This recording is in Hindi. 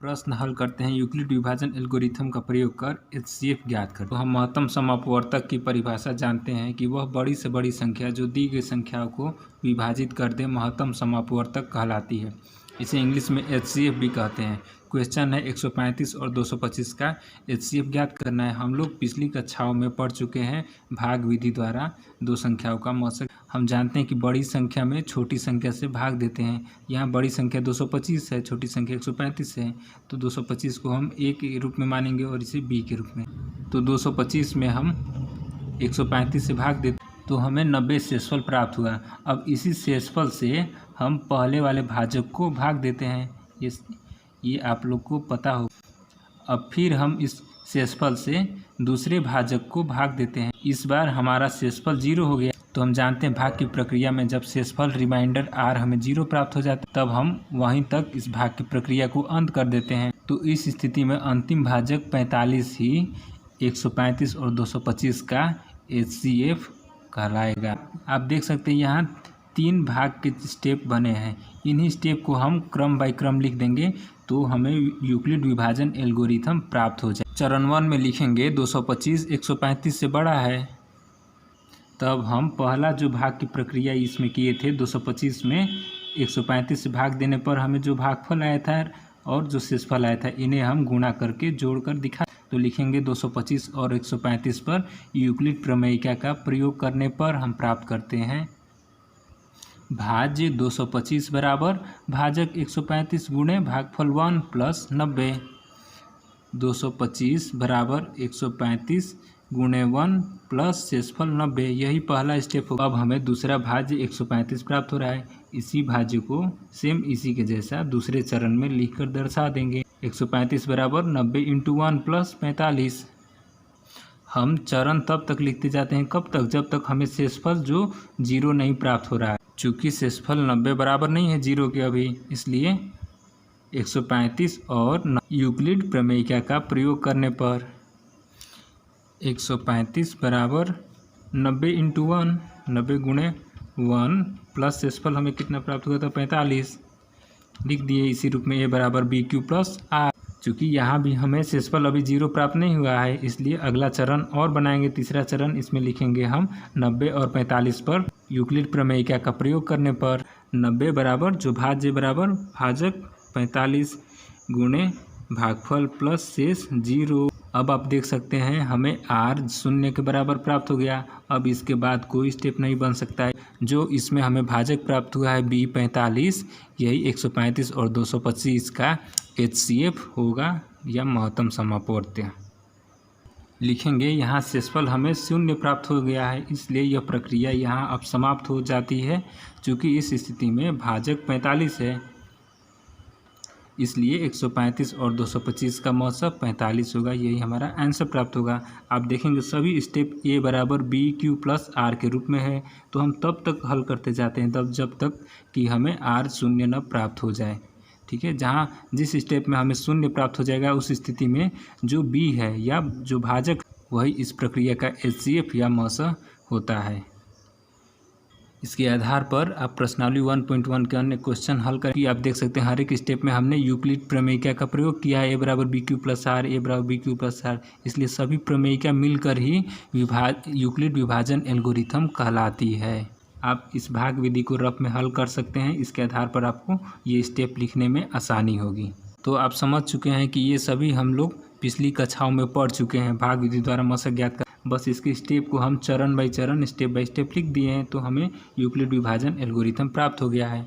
प्रश्न हल करते हैं। यूक्लिड विभाजन एल्गोरिथम का प्रयोग कर एचसीएफ ज्ञात करते हैं। तो हम महत्तम समअपवर्तक की परिभाषा जानते हैं कि वह बड़ी से बड़ी संख्या जो दी गई संख्याओं को विभाजित कर दे महत्तम समअपवर्तक कहलाती है। इसे इंग्लिश में एचसीएफ भी कहते हैं। क्वेश्चन है 135 और 225 का एचसीएफ ज्ञात करना है। हम लोग पिछली कक्षाओं में पढ़ चुके हैं भाग विधि द्वारा दो संख्याओं का मौसक। हम जानते हैं कि बड़ी संख्या में छोटी संख्या से भाग देते हैं। यहाँ बड़ी संख्या 225 है, छोटी संख्या 135 है, तो 225 को हम ए के रूप में मानेंगे और इसे बी के रूप में। तो 225 में हम 135 से भाग देते तो हमें 90 शेषफल प्राप्त हुआ। अब इसी शेषफल से हम पहले वाले भाजक को भाग देते हैं, ये आप लोग को पता हो। अब फिर हम इस शेषफल से दूसरे भाजक को भाग देते हैं। इस बार हमारा शेषफल 0 हो गया। तो हम जानते हैं भाग की प्रक्रिया में जब शेषफल रिमाइंडर r हमें 0 प्राप्त हो जाता है तब हम वहीं तक इस भाग की प्रक्रिया को अंत कर देते हैं। तो इस स्थिति में अंतिम भाजक 45 ही 135 और 225 का एचसीएफ कहलाएगा। आप देख सकते हैं यहाँ 3 भाग के स्टेप बने हैं। इन्हीं स्टेप को हम क्रम बाय क्रम लिख देंगे तो हमें यूक्लिड विभाजन एल्गोरिथम प्राप्त हो जाए। चरण 1 में लिखेंगे 225 135 से बड़ा है। तब हम पहला जो भाग की प्रक्रिया इसमें किए थे 225 में 135 से भाग देने पर हमें जो भागफल आया था और जो शेषफल आया था इन्हें हम गुणा करके जोड़कर दिखा। तो लिखेंगे 225 और 135 पर यूक्लिड प्रमेयिका का प्रयोग करने पर हम प्राप्त करते हैं भाज्य 225 बराबर भाजक 135 गुणे भागफल 1 प्लस 90। 225 बराबर 135 गुणे 1 प्लस शेषफल 90। यही पहला स्टेप होगा। अब हमें दूसरा भाज्य 135 प्राप्त हो रहा है। इसी भाज्य को सेम इसी के जैसा दूसरे चरण में लिखकर दर्शा देंगे। 135 बराबर 90 इंटू 1 प्लस 45। हम चरण तब तक लिखते जाते हैं कब तक, जब तक हमें शेषफल जो 0 नहीं प्राप्त हो रहा है। चूँकि शेषफल 90 बराबर नहीं है 0 के अभी, इसलिए 135 और यूक्लिड प्रमेयिका का प्रयोग करने पर 135 बराबर 90 इंटू 1, 90 गुणे 1 प्लस शेषफल हमें कितना प्राप्त हुआ था 45। लिख दिए इसी रूप में a बराबर बी क्यू प्लस आर। चूँकि यहाँ भी हमें शेषफल अभी 0 प्राप्त नहीं हुआ है इसलिए अगला चरण और बनाएंगे। तीसरा चरण इसमें लिखेंगे हम 90 और 45 पर यूक्लिड प्रमेयिका का प्रयोग करने पर 90 बराबर जो भाज्य बराबर भाजक 45 गुणे भागफल प्लस शेष 0। अब आप देख सकते हैं हमें r 0 के बराबर प्राप्त हो गया। अब इसके बाद कोई स्टेप नहीं बन सकता है। जो इसमें हमें भाजक प्राप्त हुआ है b 45, यही 135 और 225 का एचसीएफ होगा या महत्तम समअपवर्त्य। लिखेंगे यहाँ शेषफल हमें 0 प्राप्त हो गया है इसलिए यह प्रक्रिया यहाँ अब समाप्त हो जाती है। चूँकि इस स्थिति में भाजक 45 है इसलिए 135 और 225 का मौसक 45 होगा। यही हमारा आंसर प्राप्त होगा। आप देखेंगे सभी स्टेप a बराबर बी क्यू प्लस आर के रूप में है। तो हम तब तक हल करते जाते हैं जब तक कि हमें r 0 न प्राप्त हो जाए। ठीक है, जहाँ जिस स्टेप में हमें 0 प्राप्त हो जाएगा उस स्थिति में जो b है या जो भाजक वही इस प्रक्रिया का एचसीएफ या मौसक होता है। इसके आधार पर आप प्रश्नावली 1.1 के अन्य क्वेश्चन हल करके आप देख सकते हैं हर एक स्टेप में हमने यूक्लिड प्रमेयिका का प्रयोग किया है। a बराबर B Q plus R, a बराबर बी क्यू प्लस आर, इसलिए सभी प्रमेयिका मिलकर ही यूक्लिड विभाजन एल्गोरिथम कहलाती है। आप इस भाग विधि को रफ में हल कर सकते हैं। इसके आधार पर आपको ये स्टेप लिखने में आसानी होगी। तो आप समझ चुके हैं कि ये सभी हम लोग पिछली कक्षाओं में पढ़ चुके हैं भाग विधि द्वारा मौसक ज्ञात कर। बस इसके स्टेप को हम चरण बाय चरण स्टेप बाय स्टेप लिख दिए हैं तो हमें यूक्लिड विभाजन एल्गोरिथम प्राप्त हो गया है।